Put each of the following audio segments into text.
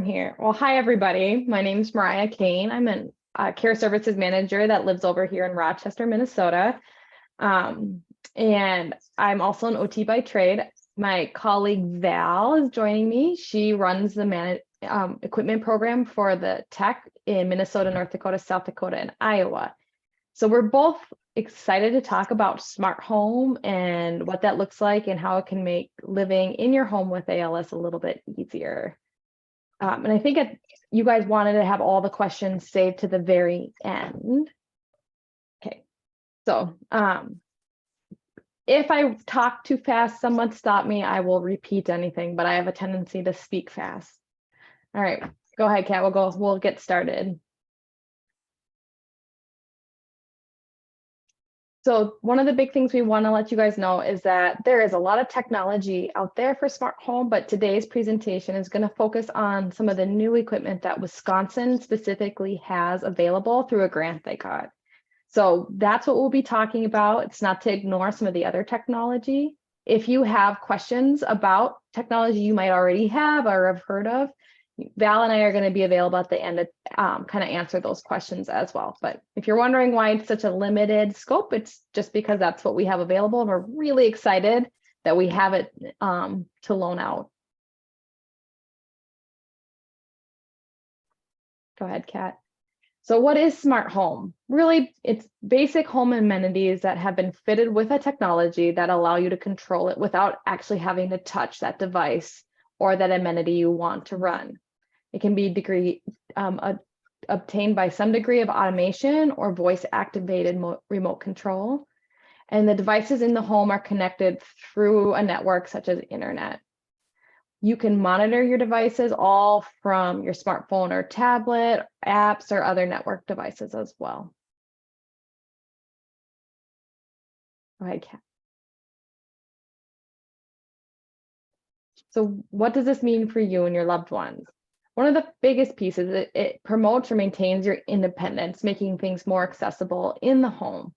Here. Well, hi, everybody. My name is Mariah Kane. I'm a care services manager that lives over here in Rochester, Minnesota. And I'm also an OT by trade. My colleague Val is joining me. She runs the equipment program for the tech in Minnesota, North Dakota, South Dakota, and Iowa. So we're both excited to talk about smart home and what that looks like and how it can make living in your home with ALS a little bit easier. And I think you guys wanted to have all the questions saved to the very end. Okay, so if I talk too fast, someone stop me. I will repeat anything, but I have a tendency to speak fast. All right, go ahead, Kat. We'll get started. So one of the big things we want to let you guys know is that there is a lot of technology out there for smart home, but today's presentation is going to focus on some of the new equipment that Wisconsin specifically has available through a grant they got. So that's what we'll be talking about. It's not to ignore some of the other technology. If you have questions about technology you might already have or have heard of, Val and I are going to be available at the end to kind of answer those questions as well. But if you're wondering why it's such a limited scope, it's just because that's what we have available. And we're really excited that we have it to loan out. Go ahead, Kat. So what is smart home? Really, it's basic home amenities that have been fitted with a technology that allow you to control it without actually having to touch that device or that amenity you want to run. It can be obtained by some degree of automation or voice activated remote control. And the devices in the home are connected through a network such as internet. You can monitor your devices all from your smartphone or tablet, apps, or other network devices as well. Go ahead, Kat. So what does this mean for you and your loved ones? One of the biggest pieces, it promotes or maintains your independence, making things more accessible in the home.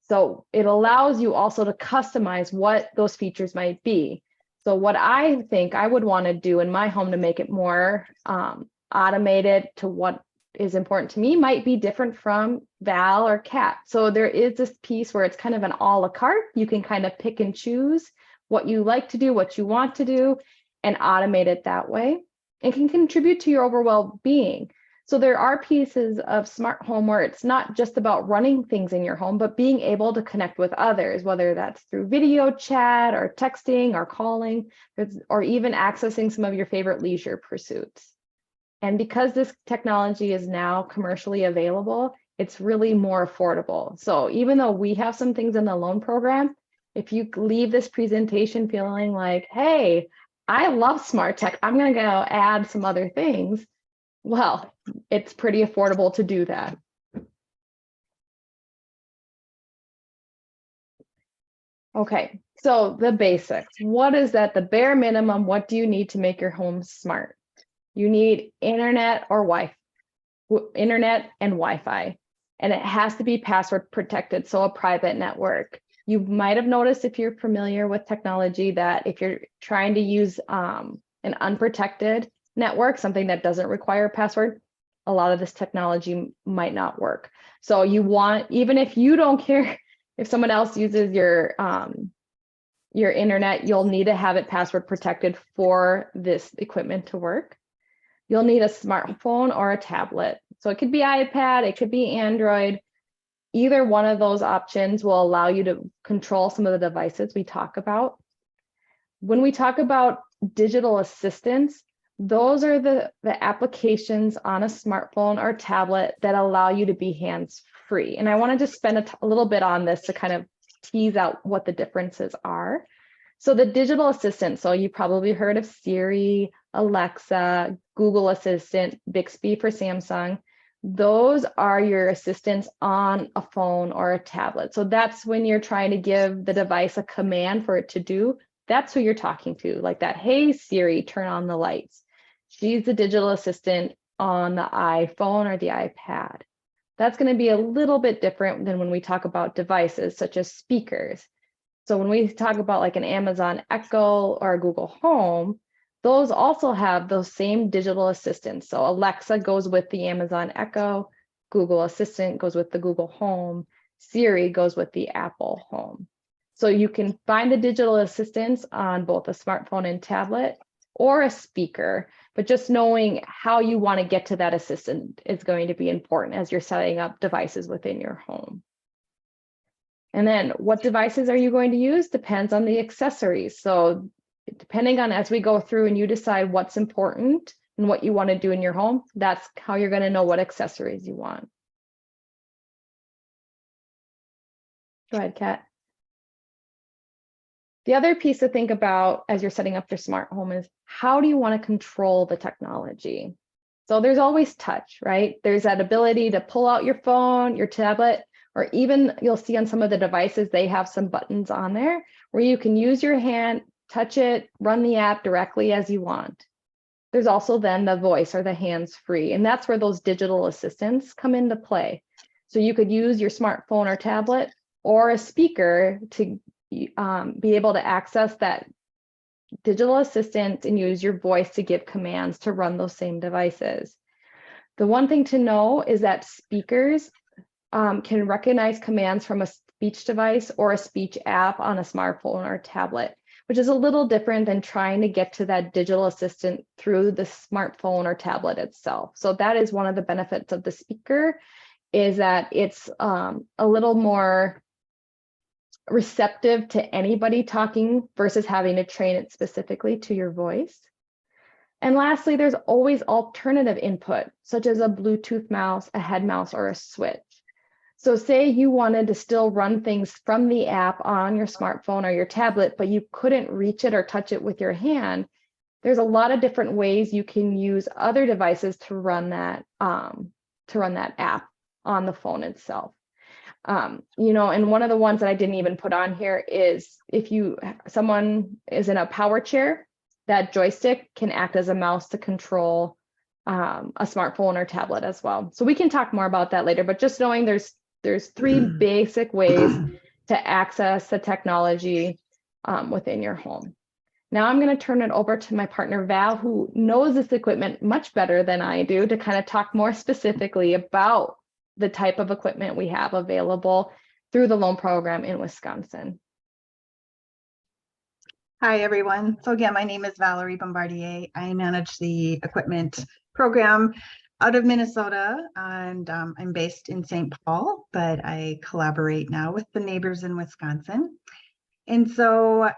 So it allows you also to customize what those features might be. So what I think I would want to do in my home to make it more automated to what is important to me might be different from Val or Kat. So there is this piece where it's kind of an a la carte. You can kind of pick and choose what you like to do, what you want to do, and automate it that way. It can contribute to your overall being. So there are pieces of smart home where it's not just about running things in your home, but being able to connect with others, whether that's through video chat or texting or calling, or even accessing some of your favorite leisure pursuits. And because this technology is now commercially available, it's really more affordable. So even though we have some things in the loan program, if you leave this presentation feeling like, hey, I love smart tech, I'm going to go add some other things, well, it's pretty affordable to do that. Okay, so the basics. What is that? The bare minimum, what do you need to make your home smart? You need internet or internet and Wi-Fi, and it has to be password protected, so a private network. You might have noticed if you're familiar with technology that if you're trying to use an unprotected network, something that doesn't require a password, a lot of this technology might not work. So you want, even if you don't care if someone else uses your internet, you'll need to have it password protected for this equipment to work. You'll need a smartphone or a tablet. So it could be iPad, it could be Android. Either one of those options will allow you to control some of the devices we talk about. When we talk about digital assistants, those are the applications on a smartphone or tablet that allow you to be hands-free. And I want to just spend a little bit on this to kind of tease out what the differences are. So the digital assistant, so you probably heard of Siri, Alexa, Google Assistant, Bixby for Samsung. Those are your assistants on a phone or a tablet. So that's when you're trying to give the device a command for it to do. That's who you're talking to, like that, hey Siri, turn on the lights. She's the digital assistant on the iPhone or the iPad. That's going to be a little bit different than when we talk about devices such as speakers. So when we talk about like an Amazon Echo or a Google Home, those also have those same digital assistants. So Alexa goes with the Amazon Echo, Google Assistant goes with the Google Home, Siri goes with the Apple Home. So you can find the digital assistants on both a smartphone and tablet or a speaker, but just knowing how you want to get to that assistant is going to be important as you're setting up devices within your home. And then what devices are you going to use depends on the accessories. So depending on, as we go through and you decide what's important and what you want to do in your home, that's how you're going to know what accessories you want. Go ahead, Kat. The other piece to think about as you're setting up your smart home is how do you want to control the technology? So there's always touch, right? There's that ability to pull out your phone, your tablet, or even you'll see on some of the devices, they have some buttons on there where you can use your hand, touch it, run the app directly as you want. There's also then the voice or the hands-free, and that's where those digital assistants come into play. So you could use your smartphone or tablet or a speaker to be able to access that digital assistant and use your voice to give commands to run those same devices. The one thing to know is that speakers can recognize commands from a speech device or a speech app on a smartphone or tablet, which is a little different than trying to get to that digital assistant through the smartphone or tablet itself. So that is one of the benefits of the speaker, is that it's a little more receptive to anybody talking versus having to train it specifically to your voice. And lastly, there's always alternative input, such as a Bluetooth mouse, a head mouse, or a switch. So say you wanted to still run things from the app on your smartphone or your tablet, but you couldn't reach it or touch it with your hand. There's a lot of different ways you can use other devices to run that app on the phone itself. You know, and one of the ones that I didn't even put on here is if someone is in a power chair, that joystick can act as a mouse to control a smartphone or tablet as well. So we can talk more about that later, but just knowing there's three basic ways to access the technology within your home. Now I'm going to turn it over to my partner, Val, who knows this equipment much better than I do, to kind of talk more specifically about the type of equipment we have available through the loan program in Wisconsin. Hi, everyone. So again, my name is Valerie Bombardier. I manage the equipment program out of Minnesota, and I'm based in St. Paul, but I collaborate now with the neighbors in Wisconsin. And so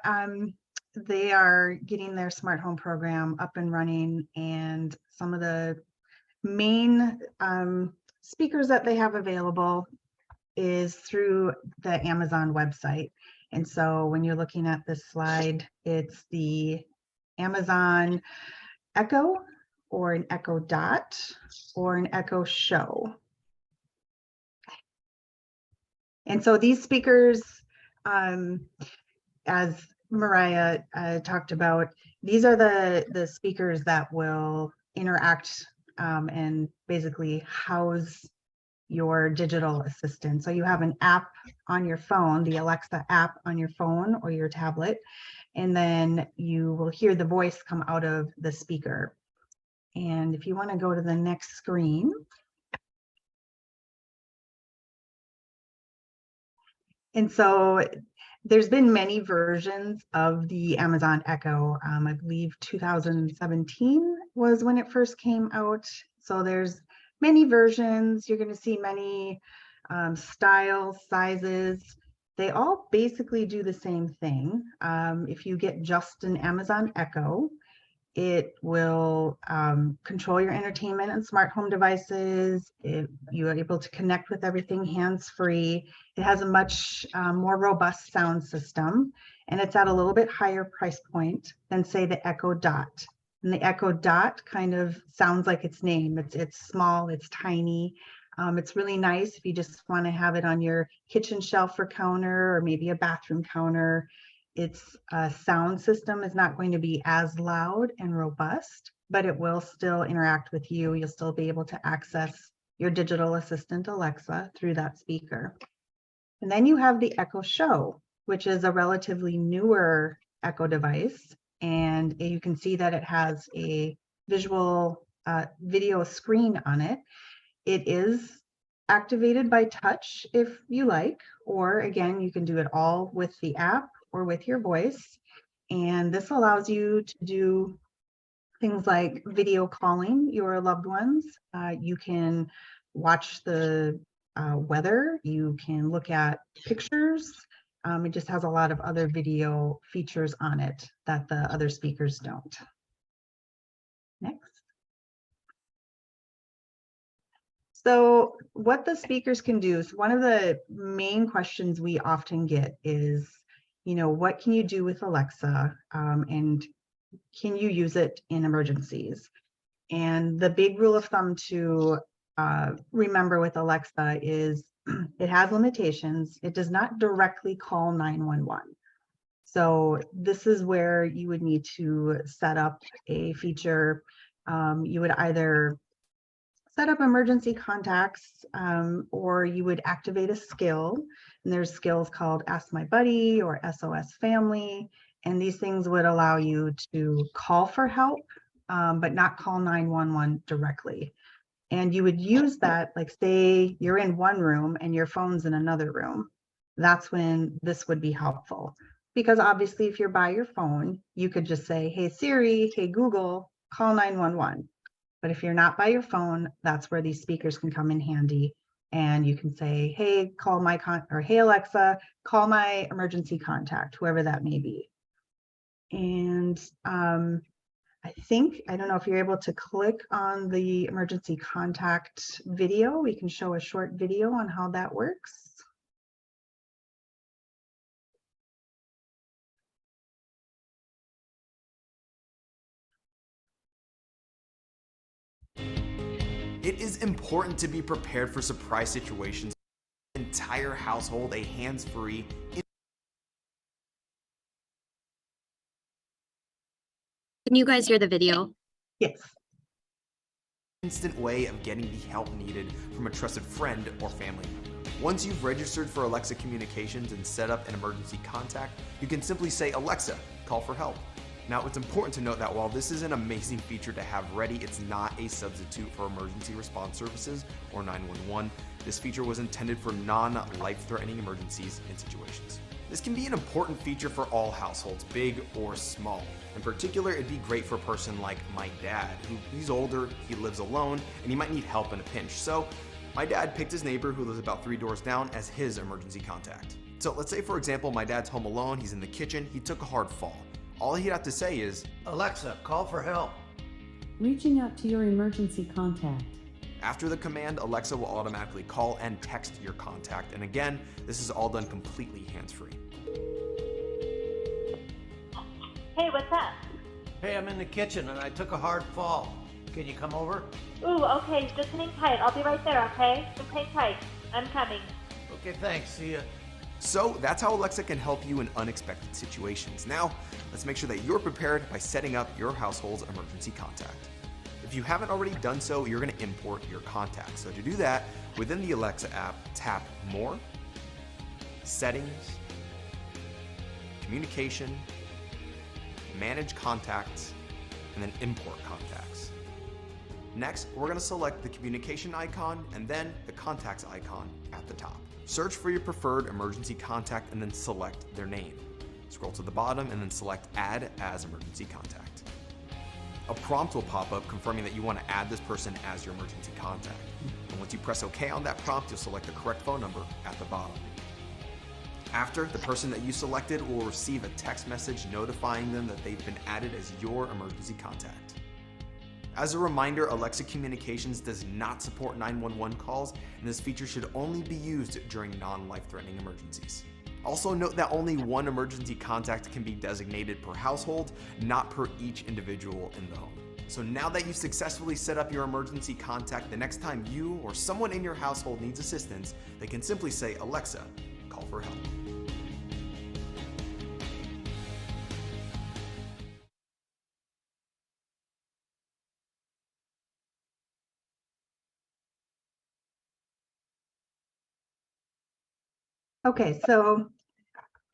they are getting their smart home program up and running, and some of the main speakers that they have available is through the Amazon website. And so when you're looking at this slide, it's the Amazon Echo or an Echo Dot or an Echo Show. And so these speakers, as Mariah talked about, these are the speakers that will interact and basically house your digital assistant. So you have an app on your phone, the Alexa app on your phone or your tablet, and then you will hear the voice come out of the speaker. And if you want to go to the next screen. And so there's been many versions of the Amazon Echo. I believe 2017 was when it first came out. So there's many versions. You're going to see many styles, sizes. They all basically do the same thing. If you get just an Amazon Echo, it will control your entertainment and smart home devices. You are able to connect with everything hands-free. It has a much more robust sound system, and it's at a little bit higher price point than, say, the Echo Dot. And the Echo Dot kind of sounds like its name. It's small, it's tiny. It's really nice if you just want to have it on your kitchen shelf or counter, or maybe a bathroom counter. Its sound system is not going to be as loud and robust, but it will still interact with you. You'll still be able to access your digital assistant, Alexa, through that speaker. And then you have the Echo Show, which is a relatively newer Echo device. and you can see that it has a visual video screen on it. It is activated by touch if you like, or again, you can do it all with the app or with your voice. And this allows you to do things like video calling your loved ones. You can watch the weather, you can look at pictures. It just has a lot of other video features on it that the other speakers don't. Next. So what the speakers can do is, one of the main questions we often get is, what can you do with Alexa, and can you use it in emergencies? And the big rule of thumb to remember with Alexa is it has limitations. It does not directly call 911. So this is where you would need to set up a feature. You would either set up emergency contacts, or you would activate a skill. And there's skills called Ask My Buddy or SOS Family. And these things would allow you to call for help, but not call 911 directly. And you would use that, like say you're in one room and your phone's in another room. That's when this would be helpful. Because obviously if you're by your phone, you could just say, hey Siri, hey Google, call 911. But if you're not by your phone, that's where these speakers can come in handy. And you can say, hey, call my or hey Alexa, call my emergency contact, whoever that may be. And I don't know if you're able to click on the emergency contact video. We can show a short video on how that works. It is important to be prepared for surprise situations. Entire household a hands-free Can you guys hear the video? Yes. instant way of getting the help needed from a trusted friend or family member. Once you've registered for Alexa Communications and set up an emergency contact, you can simply say, Alexa, call for help. Now, it's important to note that while this is an amazing feature to have ready, it's not a substitute for emergency response services or 911. This feature was intended for non-life-threatening emergencies and situations. This can be an important feature for all households, big or small. In particular, it'd be great for a person like my dad, he's older, he lives alone, and he might need help in a pinch. So my dad picked his neighbor who lives about 3 doors down as his emergency contact. So let's say, for example, my dad's home alone, he's in the kitchen, he took a hard fall. All he'd have to say is, Alexa, call for help. Reaching out to your emergency contact. After the command, Alexa will automatically call and text your contact. And again, this is all done completely hands-free. Hey, what's up? Hey, I'm in the kitchen and I took a hard fall. Can you come over? Ooh, okay, just hang tight. I'll be right there, okay? Just hang tight. I'm coming. Okay, thanks. See ya. So that's how Alexa can help you in unexpected situations. Now, let's make sure that you're prepared by setting up your household's emergency contact. If you haven't already done so, you're going to import your contacts. So to do that, within the Alexa app, tap More, Settings, Communication, Manage Contacts, and then Import Contacts. Next, we're going to select the communication icon and then the contacts icon at the top. Search for your preferred emergency contact and then select their name. Scroll to the bottom and then select Add as Emergency Contact. A prompt will pop up confirming that you want to add this person as your emergency contact. And once you press OK on that prompt, you'll select the correct phone number at the bottom. After, the person that you selected will receive a text message notifying them that they've been added as your emergency contact. As a reminder, Alexa Communications does not support 911 calls, and this feature should only be used during non-life-threatening emergencies. Also note that only one emergency contact can be designated per household, not per each individual in the home. So now that you've successfully set up your emergency contact, the next time you or someone in your household needs assistance, they can simply say, Alexa, call for help. Okay, so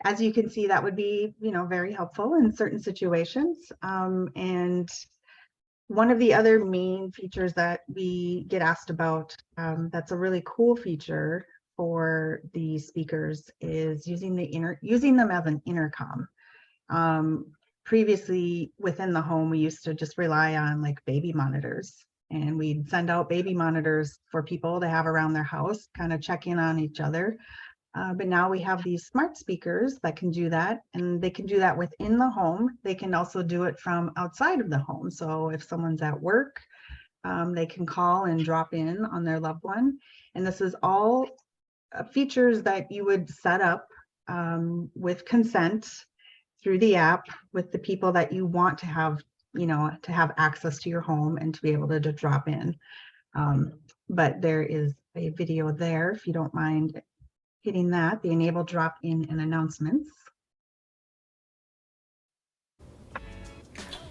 as you can see, that would be, very helpful in certain situations. And one of the other main features that we get asked about, that's a really cool feature for the speakers, is using them as an intercom. Previously within the home, we used to just rely on like baby monitors, and we'd send out baby monitors for people to have around their house, kind of check in on each other. But now we have these smart speakers that can do that, and they can do that within the home. They can also do it from outside of the home. So if someone's at work, they can call and drop in on their loved one. And this is all features that you would set up with consent through the app with the people that you want to have, to have access to your home and to be able to drop in. But there is a video there, if you don't mind hitting that, the enable drop-in and announcements.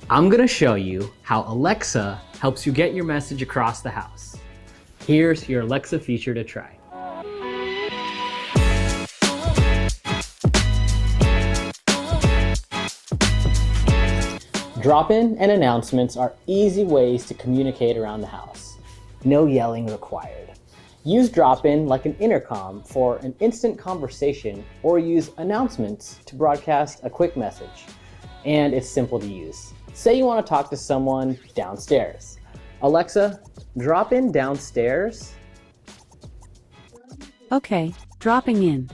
I'm going to show you how Alexa helps you get your message across the house. Here's your Alexa feature to try. Drop-in and announcements are easy ways to communicate around the house. No yelling required. Use drop-in like an intercom for an instant conversation, or use announcements to broadcast a quick message. And it's simple to use. Say you want to talk to someone downstairs. Alexa, drop in downstairs. Okay, dropping in.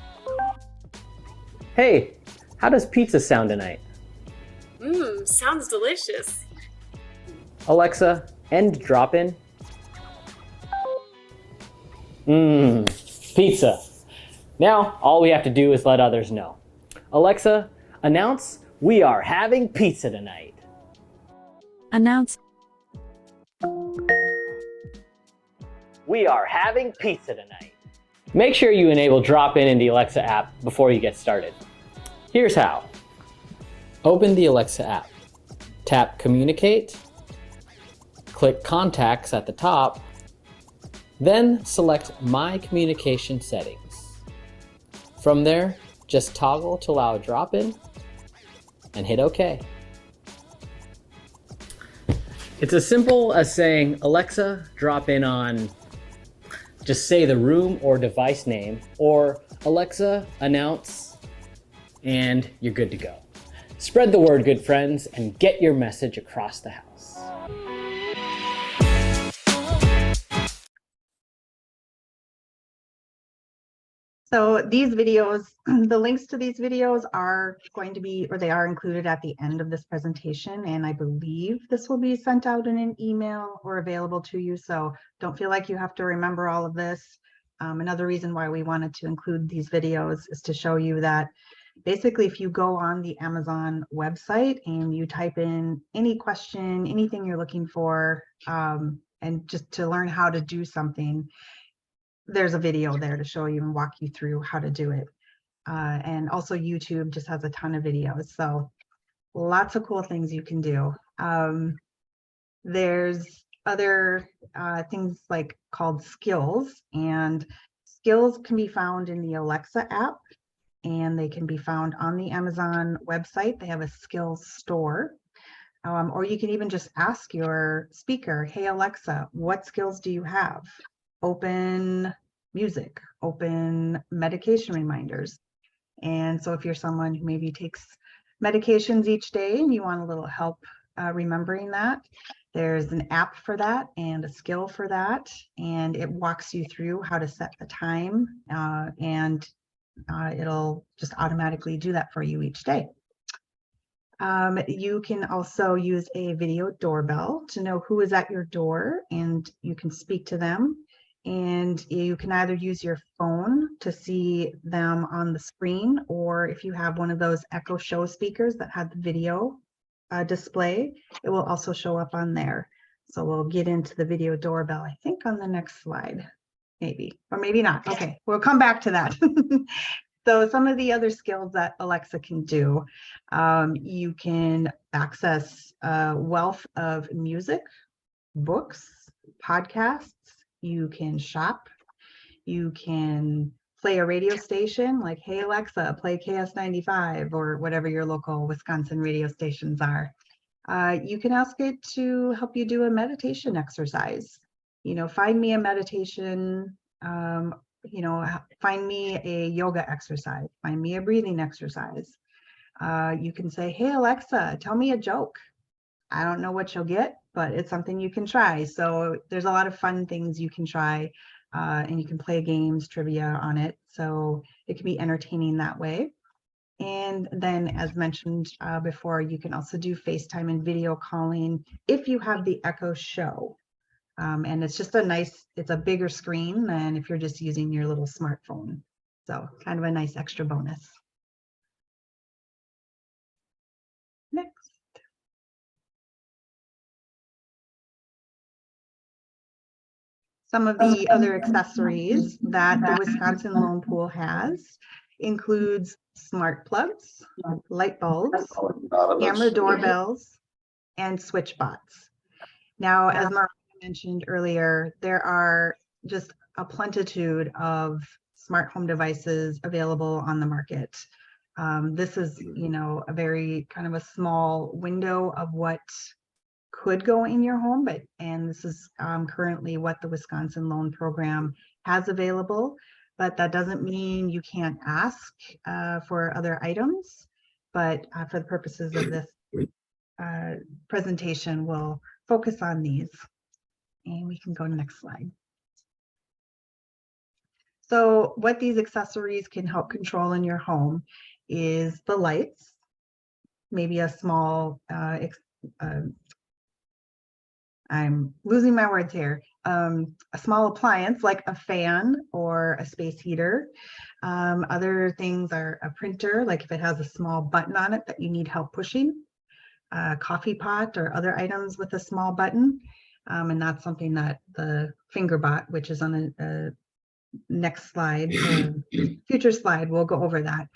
Hey, how does pizza sound tonight? Sounds delicious. Alexa, end drop-in. Pizza. Now, all we have to do is let others know. Alexa, announce we are having pizza tonight. Announce. We are having pizza tonight. Make sure you enable drop-in in the Alexa app before you get started. Here's how. Open the Alexa app. Tap Communicate. Click Contacts at the top. Then select My Communication Settings. From there, just toggle to allow a drop-in and hit OK. It's as simple as saying, Alexa, drop in on, just say the room or device name, or Alexa, announce, and you're good to go. Spread the word, good friends, and get your message across the house. So these videos, the links to these videos are going to be, or they are included at the end of this presentation. And I believe this will be sent out in an email or available to you. So don't feel like you have to remember all of this. Another reason why we wanted to include these videos is to show you that basically if you go on the Amazon website and you type in any question, anything you're looking for, and just to learn how to do something, there's a video there to show you and walk you through how to do it. And also YouTube just has a ton of videos. So lots of cool things you can do. There's other things like called skills, and skills can be found in the Alexa app, and they can be found on the Amazon website. They have a skills store. Or you can even just ask your speaker, hey, Alexa, what skills do you have? Open music, open medication reminders. And so if you're someone who maybe takes medications each day and you want a little help remembering that, there's an app for that and a skill for that. And it walks you through how to set the time, and it'll just automatically do that for you each day. You can also use a video doorbell to know who is at your door, and you can speak to them. And you can either use your phone to see them on the screen, or if you have one of those Echo Show speakers that had the video display, it will also show up on there. So we'll get into the video doorbell, I think, on the next slide, maybe, or maybe not. Okay, we'll come back to that. So some of the other skills that Alexa can do, you can access a wealth of music, books, podcasts. You can shop, you can play a radio station, like, hey, Alexa, play KS95 or whatever your local Wisconsin radio stations are. You can ask it to help you do a meditation exercise. Find me a meditation, find me a yoga exercise, find me a breathing exercise. You can say, hey, Alexa, tell me a joke. I don't know what you'll get, but it's something you can try. So there's a lot of fun things you can try, and you can play games, trivia on it. So it can be entertaining that way. And then, as mentioned before, you can also do FaceTime and video calling if you have the Echo Show. And it's just it's a bigger screen than if you're just using your little smartphone. So kind of a nice extra bonus. Next. Some of the other accessories that the Wisconsin Loan Pool has includes smart plugs, light bulbs, camera doorbells, and switch bots. Now, as Mariah mentioned earlier, there are just a plentitude of smart home devices available on the market. This is, a very kind of a small window of what could go in your home, and this is currently what the Wisconsin Loan Program has available, but that doesn't mean you can't ask for other items. But for the purposes of this presentation, we'll focus on these, and we can go to the next slide. So what these accessories can help control in your home is the lights, maybe a small I'm losing my words here. A small appliance like a fan or a space heater. Other things are a printer, like if it has a small button on it that you need help pushing, a coffee pot or other items with a small button. And that's something that the FingerBot, which is on the next slide, future slide, we'll go over that.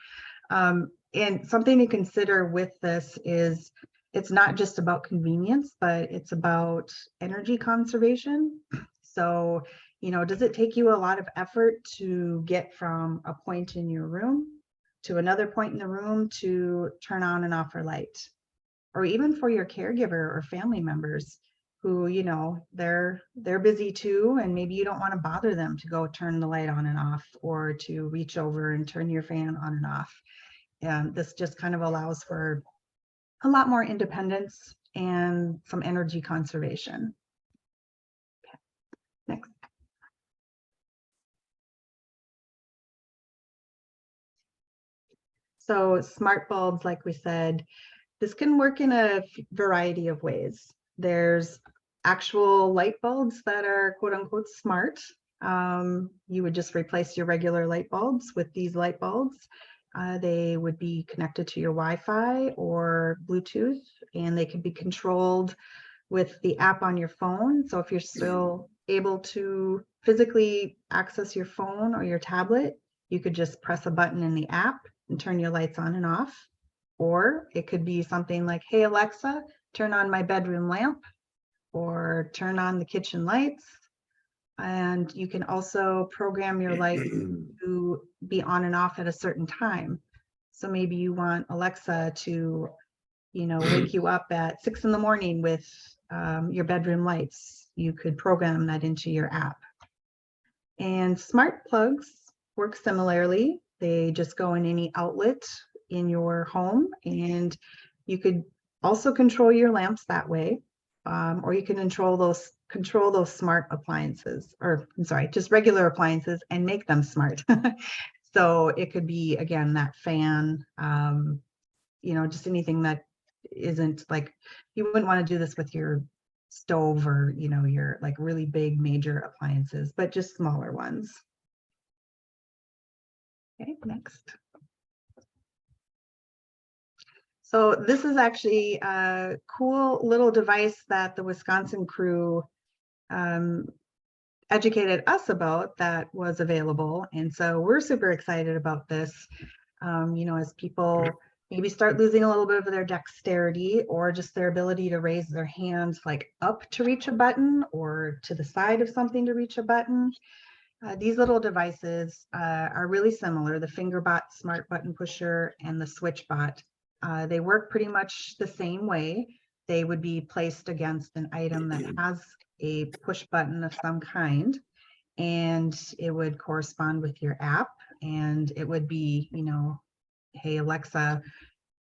And something to consider with this is it's not just about convenience, but it's about energy conservation. So, does it take you a lot of effort to get from a point in your room to another point in the room to turn on and off your light? Or even for your caregiver or family members who, they're busy too, and maybe you don't want to bother them to go turn the light on and off or to reach over and turn your fan on and off. And this just kind of allows for a lot more independence and some energy conservation. Okay. Next. So smart bulbs, like we said, this can work in a variety of ways. There's actual light bulbs that are quote unquote smart. You would just replace your regular light bulbs with these light bulbs. They would be connected to your Wi-Fi or Bluetooth, and they can be controlled with the app on your phone. So if you're still able to physically access your phone or your tablet, you could just press a button in the app and turn your lights on and off. Or it could be something like, hey, Alexa, turn on my bedroom lamp, or turn on the kitchen lights. And you can also program your lights to be on and off at a certain time. So maybe you want Alexa to, wake you up at 6 in the morning with your bedroom lights. You could program that into your app. And smart plugs work similarly. They just go in any outlet in your home, and you could also control your lamps that way. Or you can control those smart appliances, or I'm sorry, just regular appliances, and make them smart. So it could be, again, that fan, just anything that isn't like, you wouldn't want to do this with your stove or, your like really big major appliances, but just smaller ones. Okay, next. So this is actually a cool little device that the Wisconsin crew educated us about that was available. And so we're super excited about this, as people maybe start losing a little bit of their dexterity or just their ability to raise their hands like up to reach a button or to the side of something to reach a button. These little devices are really similar, the FingerBot smart button pusher and the SwitchBot. They work pretty much the same way. They would be placed against an item that has a push button of some kind, and it would correspond with your app, and it would be, you know, hey, Alexa,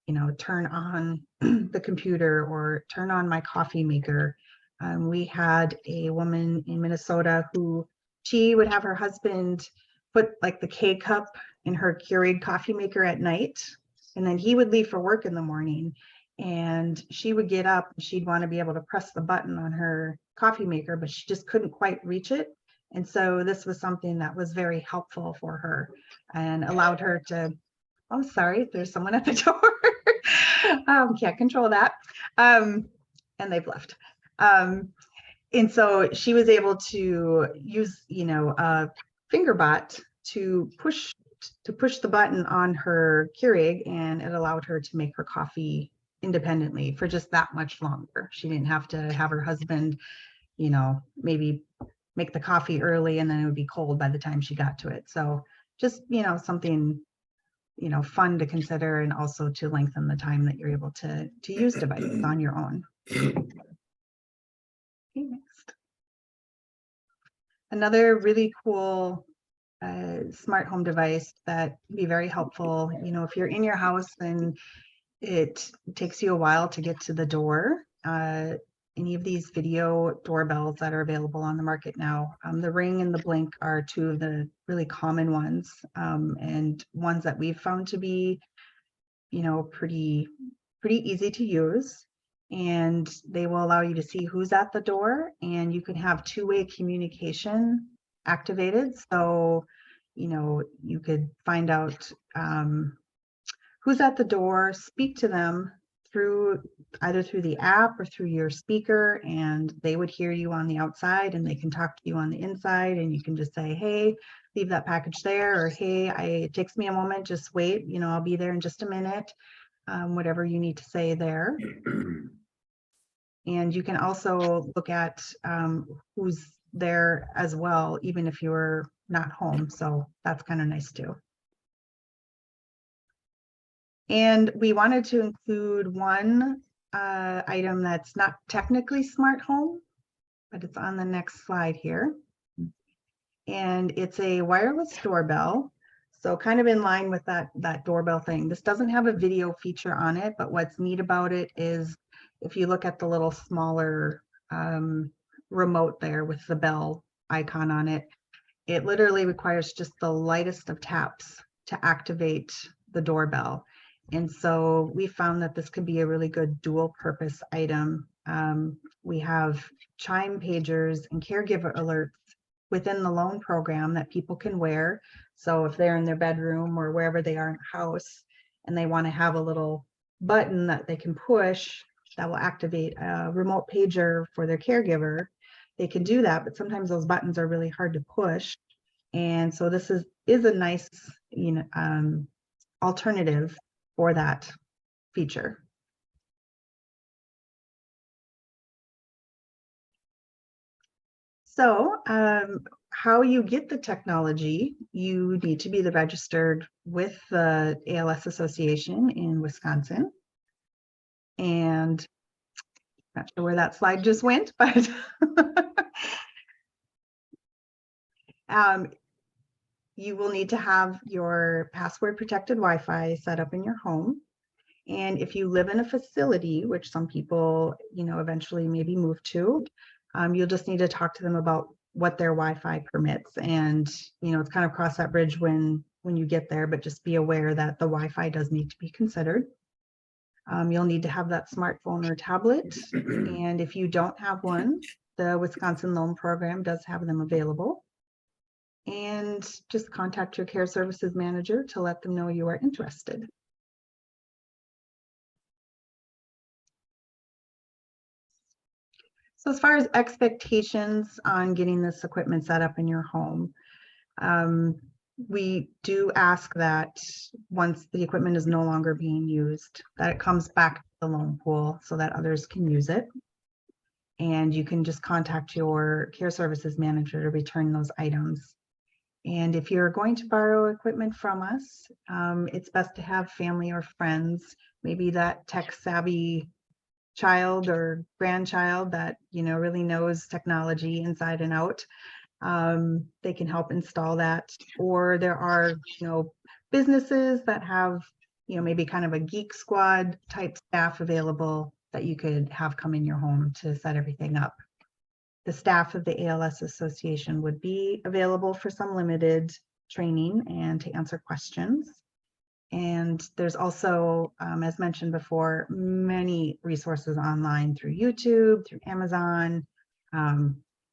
you know, turn on the computer or turn on my coffee maker. We had a woman in Minnesota who she would have her husband put like the K cup in her Keurig coffee maker at night, and then he would leave for work in the morning, and she would get up and she'd want to be able to press the button on her coffee maker, but she just couldn't quite reach it. And so this was something that was very helpful for her and allowed her to, oh, sorry, there's someone at the door. Can't control that. And they've left. And so she was able to use, you know, a FingerBot to push the button on her Keurig, and it allowed her to make her coffee independently for just that much longer. She didn't have to have her husband, you know, maybe make the coffee early and then it would be cold by the time she got to it. So just, you know, something, you know, fun to consider, and also to lengthen the time that you're able to use devices on your own. Okay, next. Another really cool smart home device that can be very helpful. You know, if you're in your house and it takes you a while to get to the door, any of these video doorbells that are available on the market now, the Ring and the Blink are two of the really common ones, and ones that we've found to be, you know, pretty easy to use. And they will allow you to see who's at the door, and you can have two-way communication activated. So, you know, you could find out who's at the door, speak to them through either through the app or through your speaker, and they would hear you on the outside, and they can talk to you on the inside, and you can just say, hey, leave that package there, or hey, it takes me a moment, just wait, you know, I'll be there in just a minute. Whatever you need to say there. And you can also look at who's there as well, even if you're not home. So that's kind of nice too. And we wanted to include one item that's not technically smart home, but it's on the next slide here. And it's a wireless doorbell. So kind of in line with that doorbell thing. This doesn't have a video feature on it, but what's neat about it is if you look at the little smaller remote there with the bell icon on it, it literally requires just the lightest of taps to activate the doorbell. And so we found that this could be a really good dual purpose item. We have chime pagers and caregiver alerts within the loan program that people can wear. So if they're in their bedroom or wherever they are in the house and they want to have a little button that they can push that will activate a remote pager for their caregiver, they can do that. But sometimes those buttons are really hard to push. And so this is a nice, you know, alternative for that feature. So how you get the technology, you need to be registered with the ALS Association in Wisconsin. And not sure where that slide just went, but you will need to have your password protected Wi-Fi set up in your home. And if you live in a facility, which some people, you know, eventually maybe move to, you'll just need to talk to them about what their Wi-Fi permits. And, you know, it's kind of cross that bridge when you get there, but just be aware that the Wi-Fi does need to be considered. You'll need to have that smartphone or tablet. And if you don't have one, the Wisconsin Loan Program does have them available. And just contact your care services manager to let them know you are interested. So as far as expectations on getting this equipment set up in your home, we do ask that once the equipment is no longer being used, that it comes back to the loan pool so that others can use it. And you can just contact your care services manager to return those items. And if you're going to borrow equipment from us, it's best to have family or friends, maybe that tech savvy child or grandchild that, you know, really knows technology inside and out. They can help install that. Or there are, you know, businesses that have, you know, maybe kind of a geek squad type staff available that you could have come in your home to set everything up. The staff of the ALS Association would be available for some limited training and to answer questions. And there's also, as mentioned before, many resources online through YouTube, through Amazon.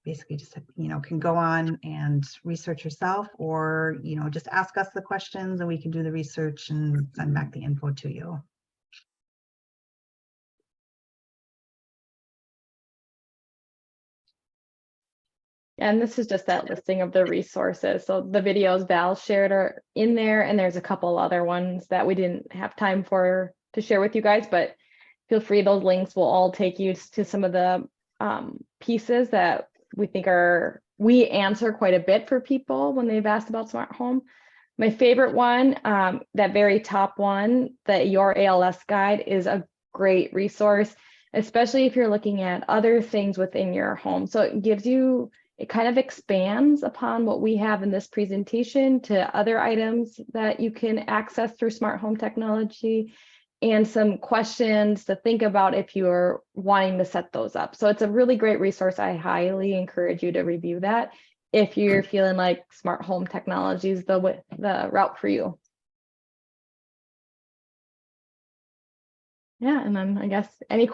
Basically just, you know, can go on and research yourself, or, you know, just ask us the questions and we can do the research and send back the info to you. And this is just that listing of the resources. So the videos Val shared are in there, and there's a couple other ones that we didn't have time for to share with you guys, but feel free, those links will all take you to some of the pieces that we think we answer quite a bit for people when they've asked about smart home. My favorite one, that very top one, the Your ALS Guide, is a great resource, especially if you're looking at other things within your home. So it gives you, it kind of expands upon what we have in this presentation to other items that you can access through smart home technology, and some questions to think about if you're wanting to set those up. So it's a really great resource. I highly encourage you to review that if you're feeling like smart home technology is the route for you. Yeah, and then I guess any